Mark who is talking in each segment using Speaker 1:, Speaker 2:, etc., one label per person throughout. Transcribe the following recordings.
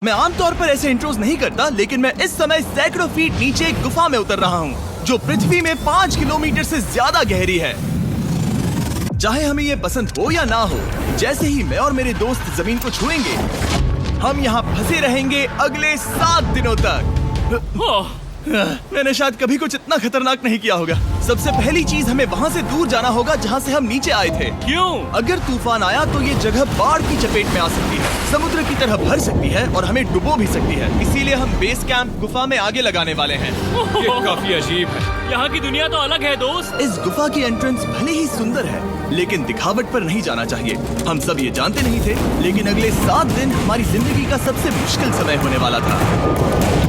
Speaker 1: मैं आमतौर पर ऐसे इंट्रोज नहीं करता, लेकिन मैं इस समय सैकड़ों फीट नीचे एक गुफा में उतर रहा हूँ जो पृथ्वी में 5 किलोमीटर से ज्यादा गहरी है। चाहे हमें ये पसंद हो या ना हो, जैसे ही मैं और मेरे दोस्त जमीन को छुएंगे, हम यहाँ फंसे रहेंगे अगले 7 दिनों तक। मैंने शायद कभी कुछ इतना खतरनाक नहीं किया होगा। सबसे पहली चीज, हमें वहाँ से दूर जाना होगा जहाँ से हम नीचे आए थे।
Speaker 2: क्यों?
Speaker 1: अगर तूफान आया तो ये जगह बाढ़ की चपेट में आ सकती है, समुद्र की तरह भर सकती है और हमें डुबो भी सकती है। इसीलिए हम बेस कैंप गुफा में आगे लगाने वाले हैं।
Speaker 2: ये काफी अजीब है। यहाँ की दुनिया तो अलग है दोस्त।
Speaker 1: इस गुफा की एंट्रेंस भले ही सुंदर है, लेकिन दिखावट पर नहीं जाना चाहिए। हम सब ये जानते नहीं थे, लेकिन अगले 7 दिन हमारी जिंदगी का सबसे मुश्किल समय होने वाला था।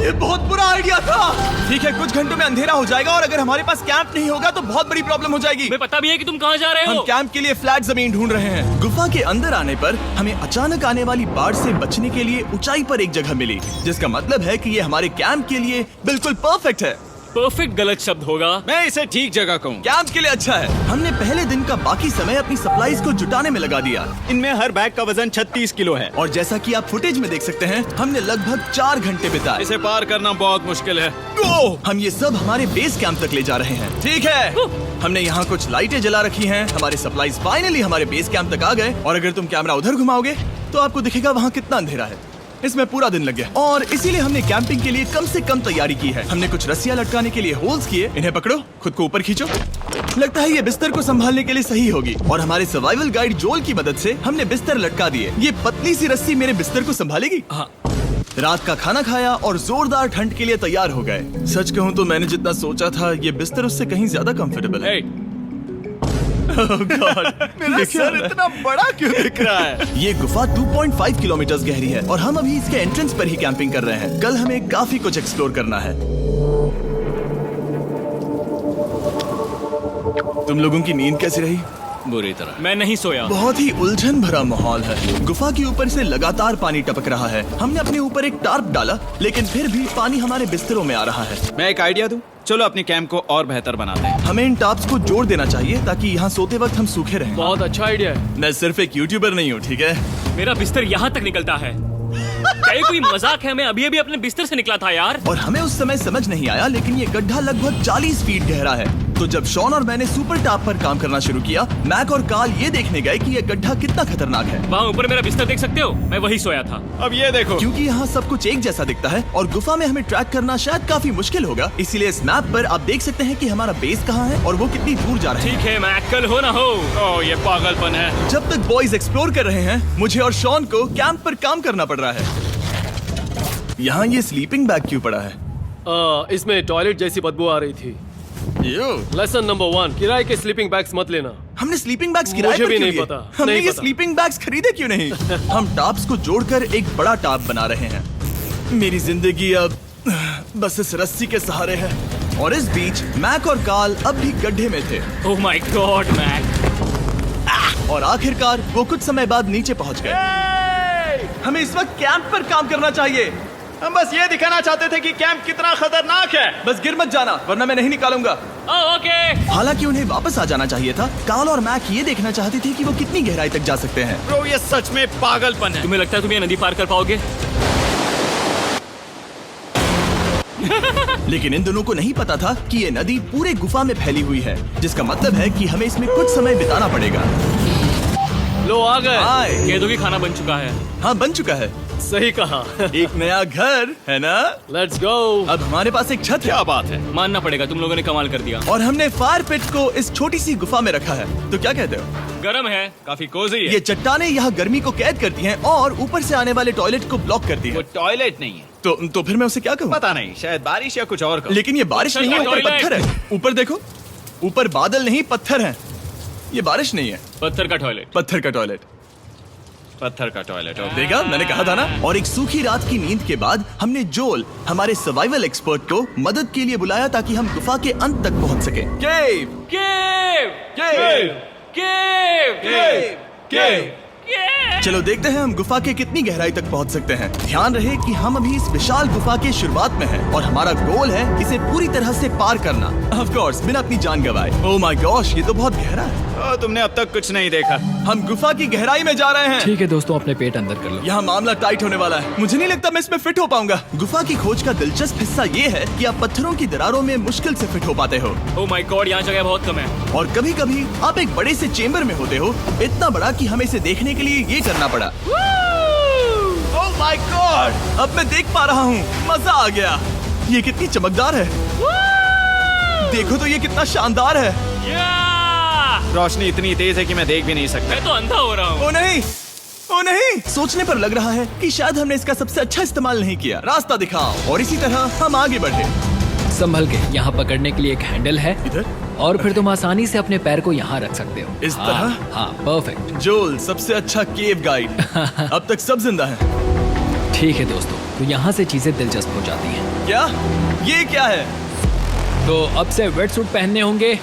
Speaker 1: ये बहुत बुरा आइडिया था। ठीक है, कुछ घंटों में अंधेरा हो जाएगा और अगर हमारे पास कैंप नहीं होगा तो बहुत बड़ी प्रॉब्लम हो जाएगी।
Speaker 2: हमें पता भी है कि तुम कहाँ जा रहे हो।
Speaker 1: हम कैंप के लिए फ्लैट जमीन ढूंढ रहे हैं। गुफा के अंदर आने पर हमें अचानक आने वाली बाढ़ से बचने के लिए ऊंचाई पर एक जगह मिली, जिसका मतलब है कि ये हमारे कैंप के लिए बिल्कुल परफेक्ट है।
Speaker 2: परफेक्ट गलत शब्द होगा।
Speaker 3: मैं इसे ठीक जगह कहूँ।
Speaker 1: कैंप के लिए अच्छा है। हमने पहले दिन का बाकी समय अपनी सप्लाईज को जुटाने में लगा दिया।
Speaker 3: इनमें हर बैग का वजन 36 किलो है
Speaker 1: और जैसा कि आप फुटेज में देख सकते हैं, हमने लगभग 4 घंटे बिताए।
Speaker 3: इसे पार करना बहुत मुश्किल है।
Speaker 1: हम ये सब हमारे बेस कैंप तक ले जा रहे हैं। ठीक है, हमने यहाँ कुछ लाइटें जला रखी हैं। हमारे सप्लाईज फाइनली हमारे बेस कैंप तक आ गए और अगर तुम कैमरा उधर घुमाओगे तो आपको दिखेगा वहाँ कितना अंधेरा है। इसमें पूरा दिन लग गया और इसीलिए हमने कैंपिंग के लिए कम से कम तैयारी की है। हमने कुछ रस्सियां लटकाने के लिए होल्स किए। इन्हें पकड़ो, खुद को ऊपर खींचो। लगता है ये बिस्तर को संभालने के लिए सही होगी और हमारे सर्वाइवल गाइड जोल की मदद से हमने बिस्तर लटका दिए। ये पतली सी रस्सी मेरे बिस्तर को संभालेगी।
Speaker 2: हाँ।
Speaker 1: रात का खाना खाया और जोरदार ठंड के लिए तैयार हो गए। सच कहूँ तो मैंने जितना सोचा था, ये बिस्तर उससे कहीं ज्यादा कंफर्टेबल है। Oh God, मेरा सर इतना बड़ा क्यों दिख रहा है? ये गुफा 2.5 किलोमीटर गहरी है और हम अभी इसके एंट्रेंस पर ही कैंपिंग कर रहे हैं। कल हमें काफी कुछ एक्सप्लोर करना है। तुम लोगों की नींद कैसी रही?
Speaker 3: बुरी तरह।
Speaker 2: मैं नहीं सोया।
Speaker 1: बहुत ही उलझन भरा माहौल है। गुफा के ऊपर से लगातार पानी टपक रहा है। हमने अपने ऊपर एक टार्प डाला, लेकिन फिर भी पानी हमारे बिस्तरों में आ रहा है।
Speaker 3: मैं एक आइडिया दूं? चलो अपने कैंप को और बेहतर बनाते हैं।
Speaker 1: हमें इन टार्प्स को जोड़ देना चाहिए ताकि यहाँ सोते वक्त हम सूखे रहें।
Speaker 2: बहुत अच्छा आइडिया है।
Speaker 1: मैं सिर्फ एक यूट्यूबर नहीं हूँ, ठीक है?
Speaker 2: मेरा बिस्तर यहाँ तक निकलता है। क्या ये कोई मजाक है? मैं अभी अभी अपने बिस्तर से निकला था यार।
Speaker 1: और हमें उस समय समझ नहीं आया, लेकिन ये गड्ढा लगभग 40 फीट गहरा है। तो जब शॉन और मैंने सुपर टाप पर काम करना शुरू किया, मैक और कार्ल ये देखने गए कि ये गड्ढा कितना खतरनाक है।
Speaker 2: वहाँ ऊपर मेरा बिस्तर देख सकते हो? मैं वही सोया था।
Speaker 3: अब ये देखो,
Speaker 1: क्योंकि यहाँ सब कुछ एक जैसा दिखता है और गुफा में हमें ट्रैक करना शायद काफी मुश्किल होगा, इसीलिए इस मैप पर आप देख सकते हैं कि हमारा बेस कहाँ है और वो कितनी दूर जा रहे हैं।
Speaker 2: ठीक है, मैं कल हो ना हो।
Speaker 3: ओह ये पागलपन है।
Speaker 1: जब तक बॉयज एक्सप्लोर कर रहे हैं, मुझे और शॉन को कैंप पर काम करना पड़ रहा है। यहाँ ये स्लीपिंग बैग क्यों पड़ा है?
Speaker 4: इसमें टॉयलेट जैसी बदबू आ रही थी। लेसन नंबर 1, किराए के स्लीपिंग बैग्स मत लेना।
Speaker 1: हमने स्लीपिंग बैग्स किराए
Speaker 4: मुझे
Speaker 1: पर
Speaker 4: भी
Speaker 1: क्यों
Speaker 4: नहीं
Speaker 1: लिए?
Speaker 4: पता,
Speaker 1: हमने
Speaker 4: नहीं
Speaker 1: ये
Speaker 4: पता।
Speaker 1: स्लीपिंग बैग्स खरीदे क्यों नहीं? हम टाप्स को जोड़कर एक बड़ा टाप बना रहे हैं। मेरी जिंदगी अब बस इस रस्सी के सहारे है। और इस बीच मैक और कार्ल अब भी गड्ढे में थे।
Speaker 2: Oh my god Mac.
Speaker 1: और आखिरकार वो कुछ समय बाद नीचे पहुंच गए। हमें इस वक्त कैंप पर काम करना चाहिए।
Speaker 3: हम बस ये दिखाना चाहते थे कि कैंप कितना खतरनाक है।
Speaker 1: बस गिर मत जाना, वरना मैं नहीं निकालूंगा।
Speaker 2: ओके।
Speaker 1: हालांकि उन्हें वापस आ जाना चाहिए था। कार्ल और मैक ये देखना चाहते थे कि वो कितनी गहराई तक जा सकते हैं।
Speaker 3: ब्रो ये सच में पागलपन है।
Speaker 2: तुम्हें लगता है तुम ये नदी पार कर पाओगे?
Speaker 1: लेकिन इन दोनों को नहीं पता था कि ये नदी पूरे गुफा में फैली हुई है, जिसका मतलब है कि हमें इसमें कुछ समय बिताना पड़ेगा।
Speaker 4: लो आ गए।
Speaker 1: हाय।
Speaker 2: कह दो कि खाना बन चुका है।
Speaker 1: हाँ, बन चुका है।
Speaker 4: सही कहा।
Speaker 1: एक नया घर है ना?
Speaker 4: Let's go.
Speaker 1: अब हमारे पास एक छत है।
Speaker 3: क्या बात है।
Speaker 2: मानना पड़ेगा, तुम लोगों ने कमाल कर दिया।
Speaker 1: और हमने फायर पिट को इस छोटी सी गुफा में रखा है। तो क्या कहते हो?
Speaker 2: गरम है।
Speaker 3: काफी कोजी है।
Speaker 1: ये चट्टानें यहाँ गर्मी को कैद करती हैं और ऊपर से आने वाले टॉयलेट को ब्लॉक करती
Speaker 3: वो
Speaker 1: हैं।
Speaker 3: टॉयलेट नहीं है।
Speaker 1: तो फिर मैं उसे क्या कहूँ?
Speaker 3: पता नहीं, शायद बारिश या कुछ और कहो।
Speaker 1: लेकिन ये बारिश नहीं है, ऊपर
Speaker 2: टॉयलेट।
Speaker 1: पत्थर है। ऊपर देखो, ऊपर बादल नहीं पत्थर है। ये बारिश नहीं है,
Speaker 2: पत्थर का टॉयलेट।
Speaker 1: पत्थर का टॉयलेट।
Speaker 3: पत्थर का टॉयलेट।
Speaker 1: देखा, मैंने कहा था ना। और एक सूखी रात की नींद के बाद हमने जोल, हमारे सर्वाइवल एक्सपर्ट को मदद के लिए बुलाया ताकि हम गुफा के अंत तक पहुंच सकें। केव,
Speaker 2: केव,
Speaker 1: केव,
Speaker 2: केव,
Speaker 1: केव, केव।
Speaker 2: केव।
Speaker 1: चलो देखते हैं हम गुफा के कितनी गहराई तक पहुंच सकते हैं। ध्यान रहे कि हम अभी इस विशाल गुफा के शुरुआत में हैं और हमारा गोल है इसे पूरी तरह से पार करना। ऑफ कोर्स, बिना अपनी जान गंवाए। ओह माय गॉश, ये तो बहुत गहरा है।
Speaker 3: तुमने अब तक कुछ नहीं देखा।
Speaker 1: हम गुफा की गहराई में जा रहे हैं।
Speaker 5: ठीक है दोस्तों, अपने पेट अंदर कर लो।
Speaker 1: यहाँ मामला टाइट होने वाला है। मुझे नहीं लगता मैं इसमें फिट हो पाऊंगा। गुफा की खोज का दिलचस्प हिस्सा ये है कि आप पत्थरों की दरारों में मुश्किल से फिट हो पाते हो,
Speaker 2: ओह माय गॉड, यहाँ जगह बहुत कम है।
Speaker 1: और कभी कभी आप एक बड़े से चेम्बर में होते हो, इतना बड़ा कि हमें इसे देखने के लिए ये करना पड़ा। ओह माय गॉड, अब मैं देख पा रहा हूँ। मजा आ गया। ये कितनी चमकदार है। देखो तो ये कितना शानदार है।
Speaker 3: रोशनी इतनी तेज है कि मैं देख भी नहीं सकता।
Speaker 2: मैं तो अंधा हो रहा हूँ।
Speaker 1: ओ नहीं, ओ नहीं, सोचने पर लग रहा है कि शायद हमने इसका सबसे अच्छा इस्तेमाल नहीं किया। रास्ता दिखाओ। और इसी तरह हम आगे बढ़े।
Speaker 5: संभल के, यहाँ पकड़ने के लिए एक हैंडल है
Speaker 1: इधर?
Speaker 5: और फिर तुम आसानी से अपने पैर को यहाँ रख सकते हो।
Speaker 1: इस तरह?
Speaker 5: हाँ, परफेक्ट।
Speaker 1: जोल, सबसे अच्छा केव गाइड। अब तक सब जिंदा हैं।
Speaker 5: ठीक है दोस्तों, तो यहाँ से चीजें दिलचस्प हो जाती हैं।
Speaker 1: क्या? ये क्या है?
Speaker 5: तो अब से वेट सूट पहनने होंगे।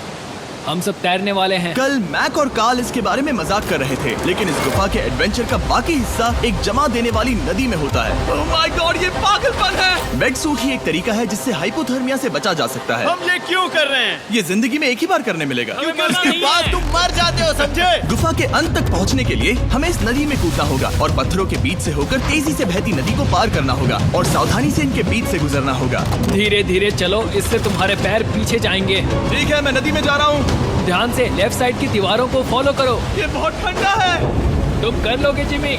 Speaker 5: हम सब तैरने वाले हैं।
Speaker 1: कल मैक और कार्ल इसके बारे में मजाक कर रहे थे, लेकिन इस गुफा के एडवेंचर का बाकी हिस्सा एक जमा देने वाली नदी में होता है। ओह माय गॉड, ये पागलपन है। वेट सूट ही एक तरीका है जिससे हाइपोथर्मिया से बचा जा सकता है।
Speaker 3: हम ये क्यों कर रहे हैं?
Speaker 1: ये जिंदगी में एक ही बार करने मिलेगा,
Speaker 3: क्योंकि उसके बाद तुम मर जाते हो, समझे?
Speaker 1: गुफा के अंत तक पहुंचने के लिए हमें इस नदी में कूदना होगा और पत्थरों के बीच से होकर तेजी से बहती नदी को पार करना होगा और सावधानी से इनके बीच से गुजरना होगा।
Speaker 5: धीरे धीरे चलो, इससे तुम्हारे पैर पीछे जाएंगे।
Speaker 1: ठीक है, मैं नदी में जा रहा हूँ।
Speaker 5: ध्यान से लेफ्ट साइड की दीवारों को फॉलो करो।
Speaker 1: ये बहुत ठंडा है।
Speaker 5: तुम कर लोगे जिमी।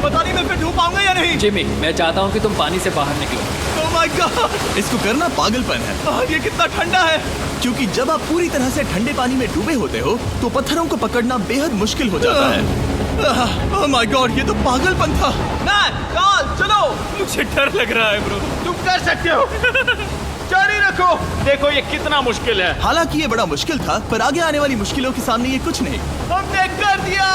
Speaker 1: पता नहीं मैं फिट हो पाऊंगा या नहीं।
Speaker 5: जिमी, मैं चाहता हूँ कि तुम पानी से बाहर निकलो।
Speaker 1: ओह माय गॉड, इसको करना पागलपन है। ये कितना ठंडा है। क्योंकि जब आप पूरी तरह से ठंडे पानी में डूबे होते हो तो पत्थरों को पकड़ना बेहद मुश्किल हो जाता है। ओह माय गॉड, ये तो पागलपन था। कार्ल, चलो।
Speaker 2: मुझे डर लग रहा है ब्रो।
Speaker 3: तुम कर सकते हो। जारी रखो। देखो ये कितना मुश्किल है।
Speaker 1: हालांकि ये बड़ा मुश्किल था, पर आगे आने वाली मुश्किलों के सामने ये कुछ नहीं।
Speaker 3: हमने कर दिया।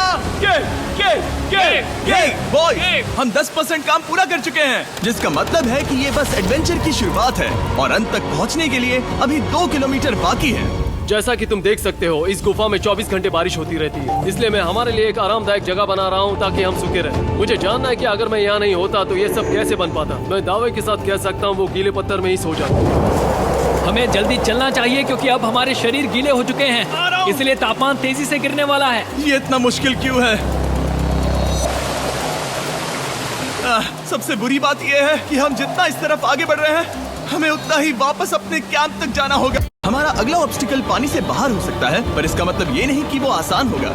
Speaker 1: बॉय, हम 10% काम पूरा कर चुके हैं, जिसका मतलब है कि ये बस एडवेंचर की शुरुआत है और अंत तक पहुंचने के लिए अभी 2 किलोमीटर बाकी है।
Speaker 4: जैसा कि तुम देख सकते हो, इस गुफा में 24 घंटे बारिश होती रहती है। इसलिए मैं हमारे लिए एक आरामदायक जगह बना रहा हूँ ताकि हम सूखे रहें। मुझे जानना है कि अगर मैं यहाँ नहीं होता तो ये सब कैसे बन पाता। मैं दावे के साथ कह सकता हूँ वो गीले पत्थर में ही सो जाता।
Speaker 5: हमें जल्दी चलना चाहिए क्योंकि अब हमारे शरीर गीले हो चुके हैं, इसलिए तापमान तेजी से गिरने वाला है।
Speaker 1: ये इतना मुश्किल क्यों है? सबसे बुरी बात यह है कि हम जितना इस तरफ आगे बढ़ रहे हैं, हमें उतना ही वापस अपने कैंप तक जाना होगा। हमारा अगला ऑब्स्टिकल पानी से बाहर हो सकता है, पर इसका मतलब ये नहीं कि वो आसान होगा।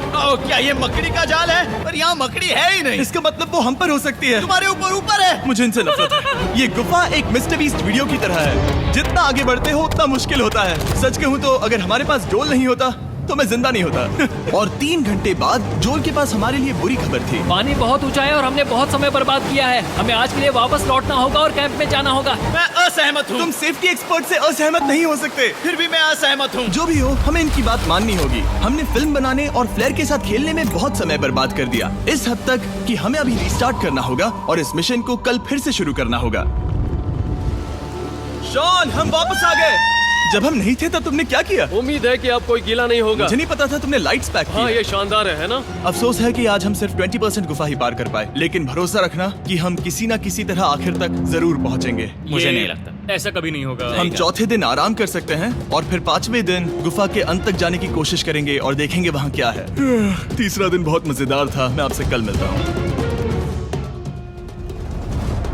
Speaker 3: क्या ये मकड़ी का जाल है? पर यहाँ मकड़ी है ही नहीं।
Speaker 1: इसका मतलब वो हम पर हो सकती है।
Speaker 3: तुम्हारे ऊपर है।
Speaker 1: मुझे इनसे नफरत है। ये गुफा एक मिस्टर बीस्ट वीडियो की तरह है। जितना आगे बढ़ते हो उतना मुश्किल होता है। सच कहूँ तो अगर हमारे पास डोल नहीं होता तो मैं जिंदा नहीं होता। और 3 घंटे बाद जोल के पास हमारे लिए बुरी खबर थी।
Speaker 5: पानी बहुत ऊंचा है और हमने बहुत समय बर्बाद किया है। हमें आज के लिए वापस लौटना होगा और कैंप में जाना होगा।
Speaker 3: मैं असहमत हूँ।
Speaker 1: तुम सेफ्टी एक्सपर्ट से असहमत नहीं हो सकते।
Speaker 3: फिर भी मैं असहमत हूँ।
Speaker 1: जो भी हो, हमें इनकी बात माननी होगी। हमने फिल्म बनाने और फ्लेयर के साथ खेलने में बहुत समय बर्बाद कर दिया, इस हद तक कि हमें अभी रिस्टार्ट करना होगा और इस मिशन को कल फिर से शुरू करना होगा। शॉन, हम वापस आ गए। जब हम नहीं थे तब तुमने क्या किया?
Speaker 4: उम्मीद है कि अब कोई गीला नहीं होगा।
Speaker 1: मुझे नहीं पता था तुमने लाइट्स पैक की।
Speaker 4: हाँ, ये शानदार है ना?
Speaker 1: अफसोस है कि आज हम सिर्फ 20% गुफा ही पार कर पाए, लेकिन भरोसा रखना कि हम किसी न किसी तरह आखिर तक जरूर पहुंचेंगे।
Speaker 2: मुझे नहीं लगता ऐसा कभी नहीं होगा।
Speaker 1: हम चौथे दिन आराम कर सकते हैं और फिर 5वें दिन गुफा के अंत तक जाने की कोशिश करेंगे और देखेंगे वहाँ क्या है। तीसरा दिन बहुत मजेदार था। मैं आपसे कल मिलता हूँ।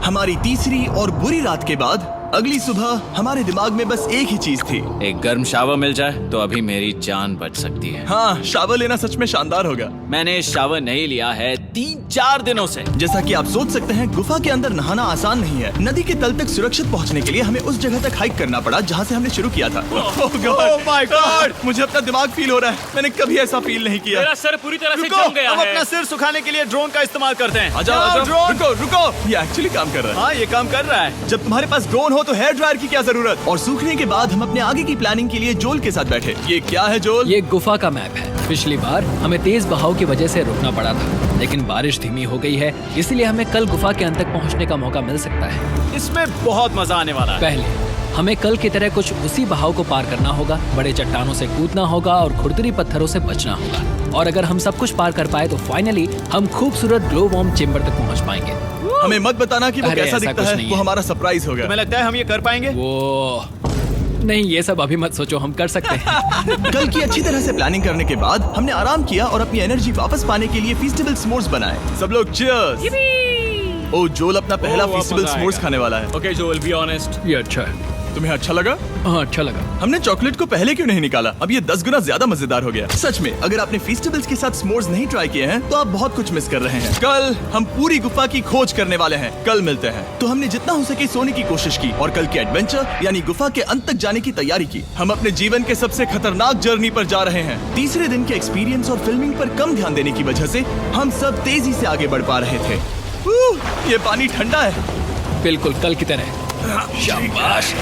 Speaker 1: हमारी तीसरी और बुरी रात के बाद अगली सुबह हमारे दिमाग में बस एक ही चीज थी।
Speaker 6: एक गर्म शावर मिल जाए तो अभी मेरी जान बच सकती है।
Speaker 1: हाँ, शावर लेना सच में शानदार होगा।
Speaker 6: मैंने शावर नहीं लिया है 3-4 दिनों से।
Speaker 1: जैसा कि आप सोच सकते हैं, गुफा के अंदर नहाना आसान नहीं है। नदी के तल तक सुरक्षित पहुंचने के लिए हमें उस जगह तक हाइक करना पड़ा जहां से हमने शुरू किया था।
Speaker 3: Oh my God!
Speaker 1: मुझे अपना दिमाग फील हो रहा है। मैंने कभी ऐसा फील नहीं किया।
Speaker 2: मेरा सर पूरी तरह से
Speaker 3: रुको,
Speaker 2: जम गया
Speaker 3: हम
Speaker 2: है।
Speaker 3: अपना सिर सुखाने के लिए ड्रोन का इस्तेमाल करते हैं।
Speaker 1: ड्रोन, रुको, ये एक्चुअली काम कर रहा है।
Speaker 3: हाँ, ये काम कर रहा है।
Speaker 1: जब तुम्हारे पास ड्रोन हो तो हेयर ड्रायर की क्या जरूरत। और सूखने के बाद हम अपने आगे की प्लानिंग के लिए जोल के साथ बैठे। ये क्या है जोल?
Speaker 5: ये गुफा का मैप है। पिछली बार हमें तेज बहाव की वजह से रुकना पड़ा था, लेकिन बारिश धीमी हो गई है, इसलिए हमें कल गुफा के अंत तक पहुंचने का मौका मिल सकता है।
Speaker 3: इसमें बहुत मजा आने वाला है।
Speaker 5: पहले हमें कल की तरह कुछ उसी बहाव को पार करना होगा, बड़े चट्टानों से कूदना होगा और खुरदुरी पत्थरों से बचना होगा। और अगर हम सब कुछ पार कर पाए तो फाइनली हम खूबसूरत ग्लो वार्म चेम्बर तक पहुंच पाएंगे।
Speaker 1: हमें मत बताना कि वो
Speaker 5: अरे,
Speaker 1: कैसा
Speaker 5: ऐसा
Speaker 1: दिखता
Speaker 5: कुछ
Speaker 1: है।
Speaker 5: नहीं
Speaker 1: वो
Speaker 5: है।
Speaker 1: हमारा सरप्राइज होगा।
Speaker 3: तुम्हें लगता है हम ये कर पाएंगे?
Speaker 5: वो नहीं, ये सब अभी मत सोचो, हम कर सकते हैं।
Speaker 1: कल की अच्छी तरह से प्लानिंग करने के बाद हमने आराम किया और अपनी एनर्जी वापस पाने के लिए फीस्टेबल स्मोर्स बनाए। सब लोग चीयर्स। ओ, जोल अपना पहला
Speaker 2: अब
Speaker 1: फीस्टेबल
Speaker 2: मजा
Speaker 1: स्मोर्स
Speaker 2: आएगा।
Speaker 1: खाने वाला है।
Speaker 2: Okay Joel, be honest.
Speaker 5: ये अच्छा है।
Speaker 1: तुम्हें अच्छा लगा?
Speaker 5: हाँ, अच्छा लगा।
Speaker 1: हमने चॉकलेट को पहले क्यों नहीं निकाला? अब ये 10 गुना ज्यादा मजेदार हो गया। सच में, अगर आपने फीस्टेबल्स के साथ स्मोर्स नहीं ट्राई किए हैं तो आप बहुत कुछ मिस कर रहे हैं। कल हम पूरी गुफा की खोज करने वाले हैं। कल मिलते हैं। तो हमने जितना हो सके सोने की कोशिश की और कल के एडवेंचर यानी गुफा के अंत तक जाने की तैयारी की। हम अपने जीवन के सबसे खतरनाक जर्नी पर जा रहे हैं। तीसरे दिन के एक्सपीरियंस और फिल्मिंग पर कम ध्यान देने की वजह से हम सब तेजी से आगे बढ़ पा रहे थे। ये पानी ठंडा है।
Speaker 5: बिल्कुल कल की तरह। शाबाश।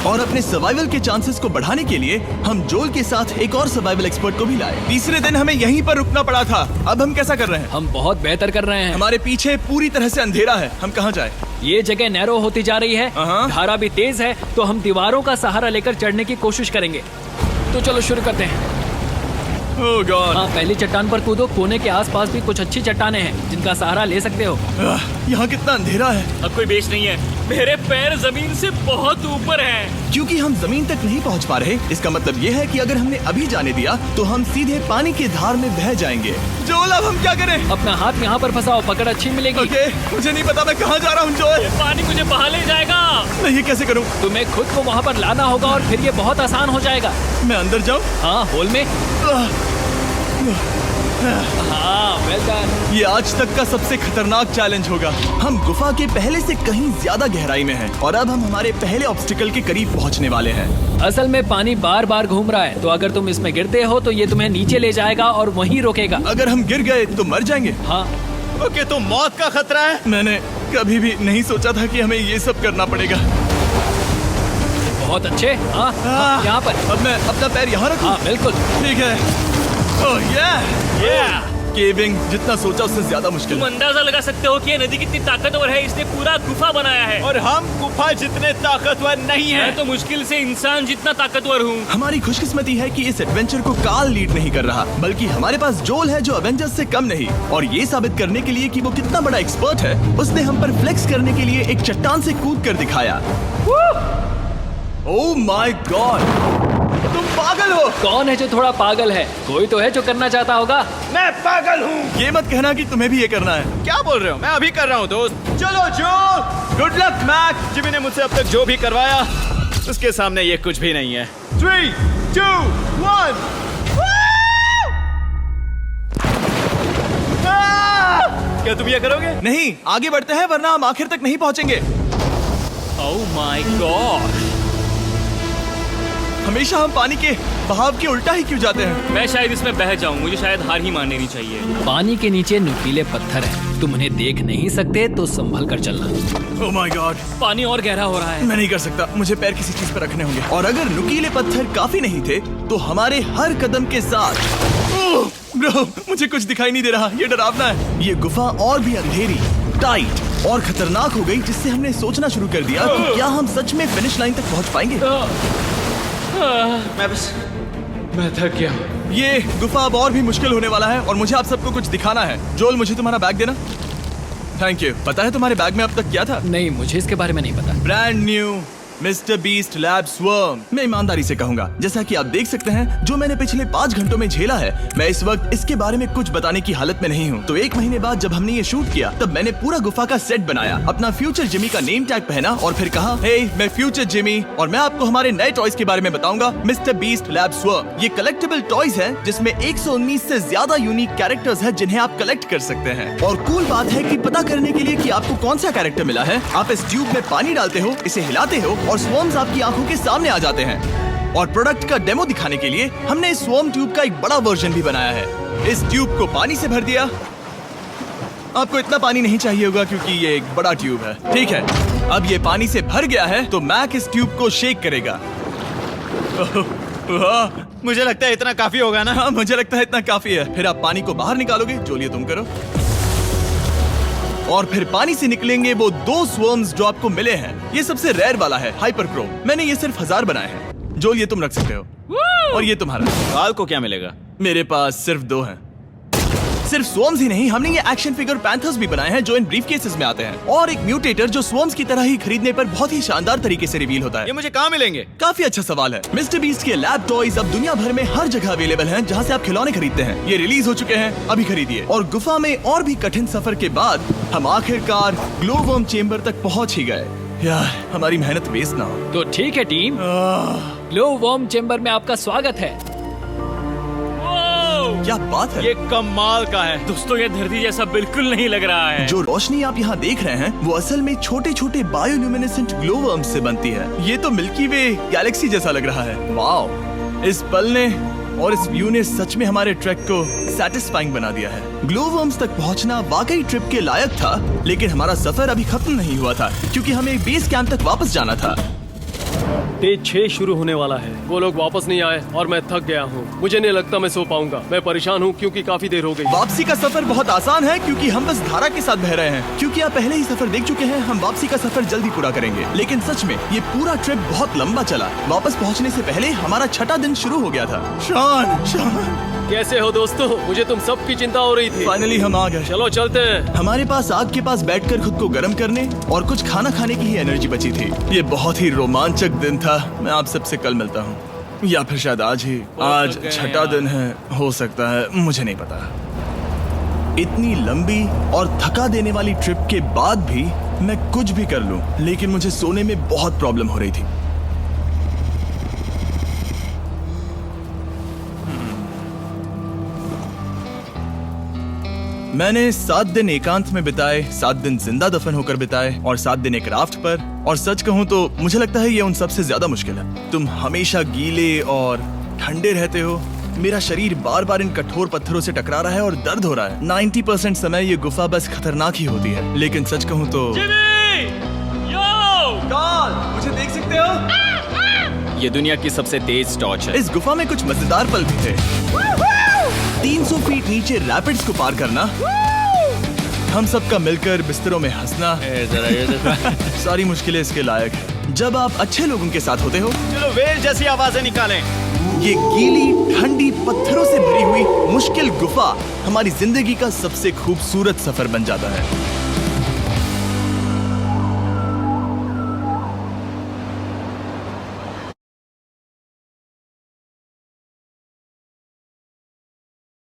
Speaker 1: और अपने सर्वाइवल के चांसेस को बढ़ाने के लिए हम जोल के साथ एक और सर्वाइवल एक्सपर्ट को भी लाए। तीसरे दिन हमें यहीं पर रुकना पड़ा था। अब हम कैसा कर रहे हैं?
Speaker 5: हम बहुत बेहतर कर रहे हैं।
Speaker 1: हमारे पीछे पूरी तरह से अंधेरा है। हम कहाँ जाए?
Speaker 5: ये जगह नैरो होती जा रही है,
Speaker 1: हाँ।
Speaker 5: धारा भी तेज है, तो हम दीवारों का सहारा लेकर चढ़ने की कोशिश करेंगे। तो चलो शुरू करते हैं।
Speaker 1: ओह गॉड।
Speaker 5: हाँ, पहली चट्टान पर कूदो। कोने के आसपास भी कुछ अच्छी चट्टानें हैं जिनका सहारा ले सकते हो।
Speaker 1: यहाँ कितना अंधेरा है।
Speaker 2: अब कोई बेस नहीं है। मेरे पैर जमीन से बहुत ऊपर हैं।
Speaker 1: क्योंकि हम जमीन तक नहीं पहुँच पा रहे, इसका मतलब ये है कि अगर हमने अभी जाने दिया तो हम सीधे पानी की धार में बह जाएंगे। जोल, अब हम क्या करें?
Speaker 5: अपना हाथ यहाँ पर फंसाओ, पकड़ अच्छी मिलेगी।
Speaker 1: ओके, मुझे नहीं पता मैं कहाँ जा रहा हूँ जोल।
Speaker 2: पानी मुझे बहा ले जाएगा।
Speaker 1: मैं ये कैसे करूँ?
Speaker 5: तुम्हें खुद को वहाँ पर लाना होगा और फिर ये बहुत आसान हो जाएगा।
Speaker 1: मैं अंदर जाऊँ?
Speaker 5: हाँ, होल में। हाँ, वेल डन।
Speaker 1: ये आज तक का सबसे खतरनाक चैलेंज होगा। हम गुफा के पहले से कहीं ज्यादा गहराई में हैं और अब हम हमारे पहले ऑब्स्टिकल के करीब पहुंचने वाले हैं।
Speaker 5: असल में पानी बार बार घूम रहा है, तो अगर तुम इसमें गिरते हो तो ये तुम्हें नीचे ले जाएगा और वहीं रोकेगा।
Speaker 1: अगर हम गिर गए तो मर जाएंगे।
Speaker 5: हाँ,
Speaker 3: ओके, तो मौत का खतरा है।
Speaker 1: मैंने कभी भी नहीं सोचा था कि हमें ये सब करना पड़ेगा।
Speaker 5: बहुत अच्छे। हाँ, हाँ, यहाँ पर।
Speaker 1: अब मैं अपना पैर यहाँ रखूं?
Speaker 5: हाँ, बिल्कुल।
Speaker 1: ठीक है। ओह yeah! केविंग जितना सोचा उससे ज्यादा मुश्किल
Speaker 2: तुम
Speaker 1: है।
Speaker 2: अंदाजा लगा सकते हो कि ये नदी कितनी ताकतवर है। इसने पूरा गुफा बनाया है।
Speaker 3: और हम गुफा जितने ताकतवर नहीं
Speaker 2: मैं
Speaker 3: हैं।
Speaker 2: तो मुश्किल से इंसान जितना ताकतवर हूँ।
Speaker 1: हमारी खुशकिस्मती है कि इस एडवेंचर को काल लीड नहीं कर रहा, बल्कि हमारे पास जोल है जो एवेंजर्स से कम नहीं। और ये साबित करने के लिए कि वो कितना बड़ा एक्सपर्ट है, उसने हम पर फ्लेक्स करने के लिए एक चट्टान से कूद कर दिखाया। ओह माय गॉड, तुम पागल हो।
Speaker 5: कौन है जो थोड़ा पागल है? कोई तो है जो करना चाहता होगा।
Speaker 3: मैं पागल हूँ।
Speaker 1: ये मत कहना कि तुम्हें भी ये करना है।
Speaker 3: क्या बोल रहे हो? मैं अभी कर रहा हूँ दोस्त। चलो जो, गुड लक मैक। जिमी ने मुझसे अब तक जो भी करवाया उसके सामने ये कुछ भी नहीं है। 3, 2, 1। क्या तुम ये करोगे?
Speaker 1: नहीं, आगे बढ़ते हैं वरना हम आखिर तक नहीं पहुंचेंगे।
Speaker 2: ओह माय गॉड।
Speaker 1: हमेशा हम पानी के बहाव के उल्टा ही क्यों जाते हैं?
Speaker 2: मैं शायद इसमें बह जाऊं। मुझे शायद हार ही मान लेनी चाहिए।
Speaker 5: पानी के नीचे नुकीले पत्थर हैं। तुम उन्हें देख नहीं सकते तो संभल कर चलना।
Speaker 1: ओह माय गॉड,
Speaker 2: पानी और गहरा हो रहा है।
Speaker 1: मैं नहीं कर सकता। मुझे पैर किसी चीज पर रखने होंगे। और अगर नुकीले पत्थर काफी नहीं थे तो हमारे हर कदम के साथ ओह ब्रो, मुझे कुछ दिखाई नहीं दे रहा। ये डरावना है। ये गुफा और भी अंधेरी, टाइट और खतरनाक हो गई, जिससे हमने सोचना शुरू कर दिया कि क्या हम सच में फिनिश लाइन तक पहुंच पाएंगे।
Speaker 3: मैं थक गया।
Speaker 1: ये गुफा अब और भी मुश्किल होने वाला है और मुझे आप सबको कुछ दिखाना है। जोल, मुझे तुम्हारा बैग देना। Thank you. पता है तुम्हारे बैग में अब तक क्या था?
Speaker 5: नहीं, मुझे इसके बारे में नहीं पता।
Speaker 1: Brand new mister beast lab swarm. मैं ईमानदारी से कहूंगा, जैसा कि आप देख सकते हैं, जो मैंने पिछले 5 घंटों में झेला है, मैं इस वक्त इसके बारे में कुछ बताने की हालत में नहीं हूँ। तो 1 महीने बाद जब हमने ये शूट किया, तब मैंने पूरा गुफा का सेट बनाया, अपना फ्यूचर जिमी का नेम टैग पहना और फिर कहा, हे मैं फ्यूचर जिमी और मैं आपको हमारे नए टॉयज के बारे में बताऊंगा, मिस्टर बीस्ट लैब स्वर्म। ये कलेक्टेबल टॉयज है जिसमें 119 से ज्यादा यूनिक कैरेक्टर्स है जिन्हें आप कलेक्ट कर सकते हैं। और कूल बात है कि पता करने के लिए कि आपको कौन सा कैरेक्टर मिला है, आप इस ट्यूब में पानी डालते हो, इसे हिलाते हो और स्वर्म्स आपकी आंखों के सामने आ जाते हैं। और प्रोडक्ट का डेमो दिखाने के लिए हमने इस स्वॉर्म ट्यूब का एक बड़ा वर्जन भी बनाया है। इस ट्यूब को पानी से भर दिया। आपको इतना पानी नहीं चाहिए होगा क्योंकि ये एक बड़ा ट्यूब है। ठीक है, अब ये पानी से भर गया है तो मैक इस ट्यूब को शेक करेगा।
Speaker 3: मुझे लगता है इतना काफी होगा ना?
Speaker 1: हाँ, मुझे लगता है इतना काफी है। फिर आप पानी को बाहर निकालोगे। जो लिए तुम करो। और फिर पानी से निकलेंगे वो 2 स्वर्म्स जो आपको मिले हैं। ये सबसे रेयर वाला है, हाइपरक्रोम। मैंने ये सिर्फ 1000 बनाए हैं। जो ये तुम रख सकते हो। और ये तुम्हारा।
Speaker 3: काल को क्या मिलेगा?
Speaker 1: मेरे पास सिर्फ 2 हैं। सिर्फ स्वॉर्म्स ही नहीं, हमने ये एक्शन फिगर पैंथर्स भी बनाए हैं जो इन ब्रीफ केसेस में आते हैं, और एक म्यूटेटर जो स्वॉर्म्स की तरह ही खरीदने पर बहुत ही शानदार तरीके से रिवील होता है।
Speaker 3: ये मुझे कहाँ मिलेंगे?
Speaker 1: काफी अच्छा सवाल है। मिस्टर बीस्ट के लैब टॉयज अब दुनिया भर में हर जगह अवेलेबल हैं जहां से आप खिलौने खरीदते हैं। ये रिलीज हो चुके हैं, अभी खरीदिए। और गुफा में और भी कठिन सफर के बाद हम आखिरकार ग्लो वर्म चेम्बर तक पहुंच ही गए। यार, हमारी मेहनत वेस्ट ना हो।
Speaker 5: तो ठीक है टीम, ग्लो वर्म चेम्बर में आपका स्वागत है।
Speaker 1: क्या बात है,
Speaker 3: ये कमाल का है।
Speaker 2: दोस्तों ये धरती जैसा बिल्कुल नहीं लग रहा है।
Speaker 1: जो रोशनी आप यहाँ देख रहे हैं वो असल में छोटे छोटे बायोल्यूमिनेसेंट ग्लो वर्म्स से बनती है। ये तो मिल्की वे गैलेक्सी जैसा लग रहा है। वाओ, इस पल ने और इस व्यू ने सच में हमारे ट्रैक को सैटिस्फाइंग बना दिया है। ग्लो वर्म्स तक पहुंचना वाकई ट्रिप के लायक था, लेकिन हमारा सफर अभी खत्म नहीं हुआ था क्योंकि हमें बेस कैंप तक वापस जाना था।
Speaker 4: डे 6 शुरू होने वाला है। वो लोग वापस नहीं आए और मैं थक गया हूँ। मुझे नहीं लगता मैं सो पाऊंगा। मैं परेशान हूँ क्योंकि काफी देर हो गई।
Speaker 1: वापसी का सफर बहुत आसान है क्योंकि हम बस धारा के साथ बह रहे हैं। क्योंकि आप पहले ही सफर देख चुके हैं, हम वापसी का सफर जल्दी पूरा करेंगे। लेकिन सच में ये पूरा ट्रिप बहुत लंबा चला। वापस पहुंचने से पहले हमारा 6वां दिन शुरू हो गया था। शान,
Speaker 4: कैसे हो दोस्तों? मुझे तुम सबकी चिंता हो रही थी।
Speaker 1: फाइनली हम आ गए।
Speaker 4: चलो चलते हैं।
Speaker 1: हमारे पास आग के पास बैठकर खुद को गर्म करने और कुछ खाना खाने की ही एनर्जी बची थी। ये बहुत ही रोमांचक दिन था। मैं आप सबसे कल मिलता हूँ, या फिर शायद आज ही। आज 6वां दिन है, हो सकता है, मुझे नहीं पता। इतनी लंबी और थका देने वाली ट्रिप के बाद भी मैं कुछ भी कर लूं, लेकिन मुझे सोने में बहुत प्रॉब्लम हो रही थी। मैंने 7 दिन एकांत में बिताए, 7 दिन जिंदा दफन होकर बिताए और 7 दिन एक राफ्ट पर। और सच कहूं तो मुझे लगता है ये उन सबसे ज्यादा मुश्किल है। तुम हमेशा गीले और ठंडे रहते हो। मेरा शरीर बार बार इन कठोर पत्थरों से टकरा रहा है और दर्द हो रहा है। 90% समय ये गुफा बस खतरनाक ही होती है। लेकिन सच कहूं तो कार्ल, मुझे देख सकते हो?
Speaker 6: ये दुनिया की सबसे तेज टॉर्च है।
Speaker 1: इस गुफा में कुछ मजेदार पल भी थे। 300 फीट नीचे रैपिड्स को पार करना, हम सबका मिलकर बिस्तरों में हंसना, सारी मुश्किलें इसके लायक है जब आप अच्छे लोगों के साथ होते हो।
Speaker 3: चलो वेल जैसी आवाजें निकालें।
Speaker 1: ये गीली ठंडी पत्थरों से भरी हुई मुश्किल गुफा हमारी जिंदगी का सबसे खूबसूरत सफर बन जाता है।